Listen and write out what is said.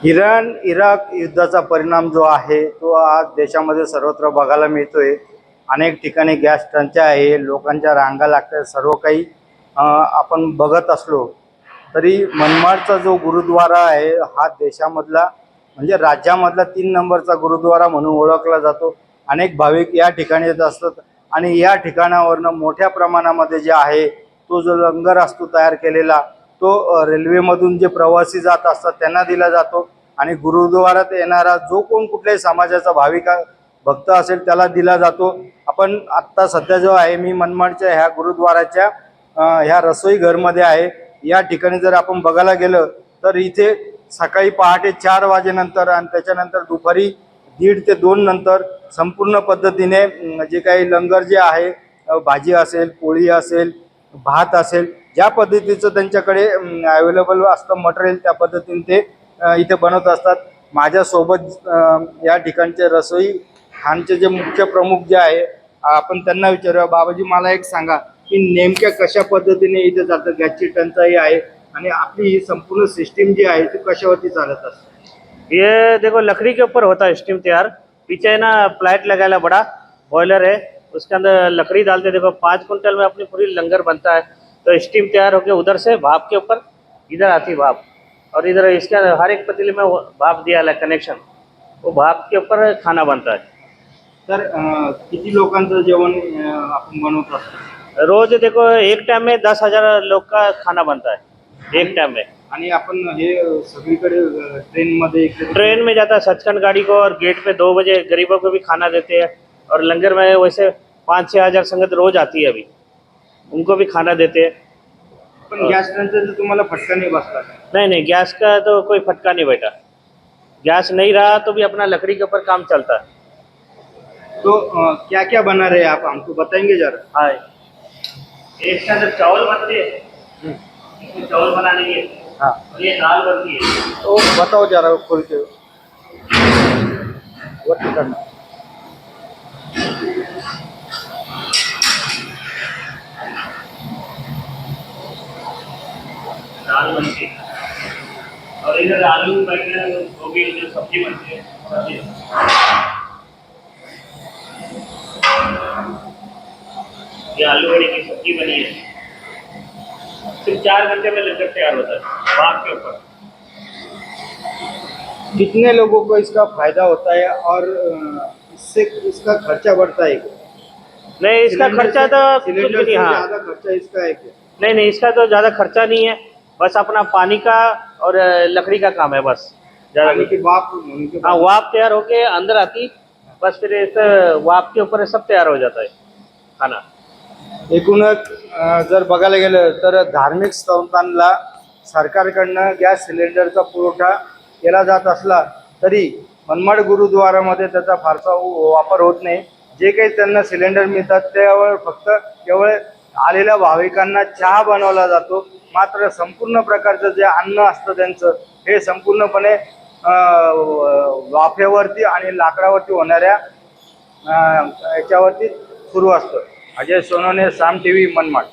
Iran Iraq युद्धाचा परिणाम जो आहे तो आज देशामध्ये सर्वत्र बघायला मिळतोय। अनेक ठिकाणी गॅस टंचाई आहे, लोकांच्या रांगा लागतात, सर्व काही आपण बघत असलो तरी मनमाडचा जो गुरुद्वारा आहे हा देशामधला म्हणजे राज्यामधला 3 नंबरचा गुरुद्वारा म्हणून ओळखला जातो। अनेक भाविक या ठिकाणी येत असतात आणि या ठिकाणावरनं मोठ्या प्रमाणामध्ये जे आहे तो जो लंगर असतो तयार केलेला तो रेल्वेमधून जे प्रवासी जात असतात त्यांना दिला जातो आणि गुरुद्वारात येणारा जो कोण कुठल्याही समाजाचा भाविक भक्त असेल त्याला दिला जातो। आपण आत्ता सध्या जो आहे मी मनमाडच्या ह्या गुरुद्वाराच्या ह्या रसोई घरमध्ये आहे। या ठिकाणी जर आपण बघायला गेलं तर इथे सकाळी पहाटे 4 वाजेनंतर आणि त्याच्यानंतर दुपारी 1:30 ते 2 नंतर संपूर्ण पद्धतीने जे काही लंगर जे आहे भाजी असेल, पोळी असेल, भात असेल, ज्या पद्धतीचं त्यांच्याकडे अवेलेबल असतं मटेरियल त्या पद्धतीने ते इथे बनवत असतात। माझ्यासोबत या ठिकाणचे रसोई खानचे जे मुख्य प्रमुख जे आहे आपण त्यांना विचारूया। बाबाजी मला एक सांगा की नेमक्या कशा पद्धतीने इथे जातं, गॅसची टंचाई आहे आणि आपली ही संपूर्ण सिस्टीम जी आहे ती कशावरती चालत असते? ये देखो लकड़ी के ऊपर होता है स्टीम तैयार। पीछे है ना फ्लैट लगाया बड़ा बॉयलर है, उसके अंदर लकड़ी डालते। देखो 5 कुंटल में अपनी पूरी लंगर बनता है। तो स्टीम तैयार होकर उधर से भाप के ऊपर इधर आती भाप, और इधर इसके हर एक पतीले में भाप दिया है कनेक्शन, वो भाप के ऊपर खाना बनता है। तर किती लोकांचं जेवण आपण बनवत असतो? रोज देखो एक टाइम में 10,000 लोग का खाना बनता है एक टाइम में। आणि आपण हे सगळीकडे ट्रेनमध्ये ट्रेन में जाता है सचखंड गाड़ी को, और गेट पे 2 बजे गरीबों को भी खाना देते हैं। और लंगर में वैसे 5-6 हजार संगत रोज आती है, अभी उनको भी खाना देते हैं। पण गॅस टंचाईचा तुम्हाला फटका नाही बसला? नहीं नहीं, गैस का तो कोई फटका नहीं बैठा। गैस नहीं रहा तो भी अपना लकड़ी के ऊपर काम चलता है। तो क्या क्या बना रहे हैं आप, हमको बताएंगे जरा? हाँ, एक के अंदर चावल बनते हैं, इसमें चावल बनाने के, हाँ, और ये दाल बनती है। तो बताओ जरा खोल के वरती करना। दाल बनती है, और इधर आलू बैंगन गोभी जो सब्जी बनती है सब्जी। ये आलू बड़ी की सब्जी बनी है। सिर्फ 4 घंटे में लंगर तैयार होता है भाप के ऊपर। कितने लोगों को इसका फायदा होता है और इससे इसका खर्चा बढ़ता है क्या? नहीं, इसका खर्चा तो कुछ भी सिलेंडर से नहीं। हाँ, ज्यादा खर्चा इसका है क्या? नहीं नहीं, इसका तो ज़्यादा खर्चा नहीं है, बस अपना पानी का और लकड़ी का काम है बस। पानी की भाप होने के हाँ, बाद वाप तैयार होके अंदर आती, बस फिर इस वाप के ऊपर सब तैयार हो जाता है खाना। एकूणच जर बघायला गेलं तर धार्मिक संस्थांना सरकारकडनं गॅस सिलेंडरचा पुरवठा केला जात असला तरी मनमाड गुरुद्वारामध्ये त्याचा फारसा वापर होत नाही। जे काही त्यांना सिलेंडर मिळतात त्यावर फक्त केवळ आलेल्या भाविकांना चहा बनवला जातो। मात्र संपूर्ण प्रकारचं जे अन्न असतं त्यांचं हे संपूर्णपणे वाफेवरती आणि लाकडावरती होणाऱ्या याच्यावरती सुरू असतं। अजय सोनवणे, साम टीव्ही, मनमाड।